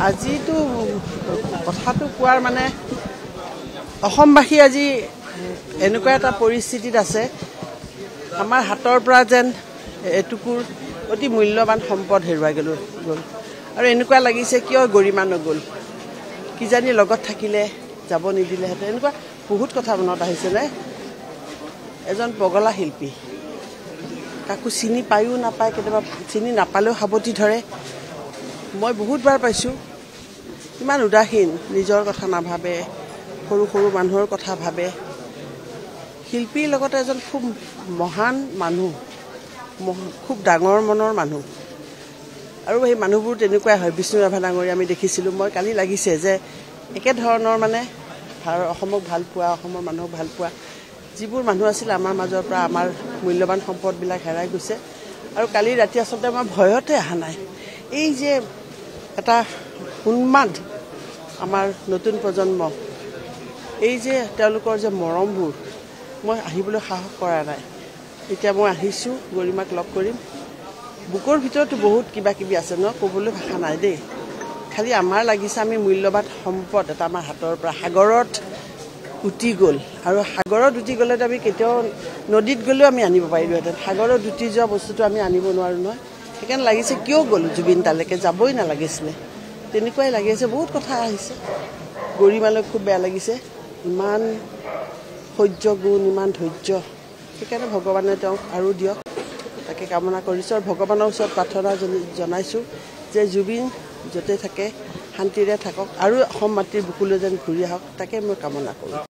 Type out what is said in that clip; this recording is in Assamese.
আজিতো কথাটো কোৱাৰ মানে অসমবাসী আজি এনেকুৱা এটা পৰিস্থিতিত আছে আমাৰ হাতৰ পৰা যেন এটুকুৰ অতি মূল্যৱান সম্পদ হেৰুৱাই গ'ল আৰু এনেকুৱা লাগিছে কিয় গৰিমা নগ'ল কিজানি লগত থাকিলে যাব নিদিলেহেঁতেন এনেকুৱা বহুত কথা মনত আহিছেনে এজন পগলা শিল্পী কাকো চিনি পায়ো নাপায় কেতিয়াবা চিনি নাপালেও সাৱটি ধৰে মই বহুতবাৰ পাইছোঁ ইমান উদাসীন নিজৰ কথা নাভাবে সৰু সৰু মানুহৰ কথা ভাবে শিল্পীৰ লগতে এজন খুব মহান মানুহ খুব ডাঙৰ মনৰ মানুহ আৰু সেই মানুহবোৰ তেনেকুৱাই হয় বিষ্ণু ৰাভা ডাঙৰীয়া আমি দেখিছিলোঁ মই কালি লাগিছে যে একে ধৰণৰ মানে অসমক ভাল পোৱা অসমৰ মানুহক ভাল পোৱা যিবোৰ মানুহ আছিল আমাৰ মাজৰ পৰা আমাৰ মূল্যৱান সম্পদবিলাক হেৰাই গৈছে আৰু কালি ৰাতি আচলতে মই ভয়তে অহা নাই এই যে এটা উন্মাদ আমাৰ নতুন প্ৰজন্ম এই যে তেওঁলোকৰ যে মৰমবোৰ মই আহিবলৈ সাহস কৰা নাই এতিয়া মই আহিছোঁ গৰিমাক লগ কৰিম বুকৰ ভিতৰতো বহুত কিবা কিবি আছে ন ক'বলৈ ভাষা নাই দেই খালি আমাৰ লাগিছে আমি মূল্যৱান সম্পদ এটা আমাৰ হাতৰ পৰা সাগৰত উটি গ'ল আৰু সাগৰত উটি গ'লে আমি কেতিয়াও নদীত গ'লেও আমি আনিব পাৰিলোহেঁতেন সাগৰত উটি যোৱা বস্তুটো আমি আনিব নোৱাৰোঁ নহয় সেইকাৰণে লাগিছে কিয় গ'ল জুবিন তালৈকে যাবই নালাগিছিলে তেনেকুৱাই লাগিছে বহুত কথা আহিছে গৰিমালৈ খুব বেয়া লাগিছে ইমান সহ্য গুণ ইমান ধৈৰ্য সেইকাৰণে ভগৱানে তেওঁক আৰু দিয়ক তাকে কামনা কৰিছোঁ আৰু ভগৱানৰ ওচৰত প্ৰাৰ্থনা জনাইছোঁ যে জুবিন য'তে থাকে শান্তিৰে থাকক আৰু অসম মাতৃৰ বুকুলৈ যেন ঘূৰি আহক তাকে মই কামনা কৰোঁ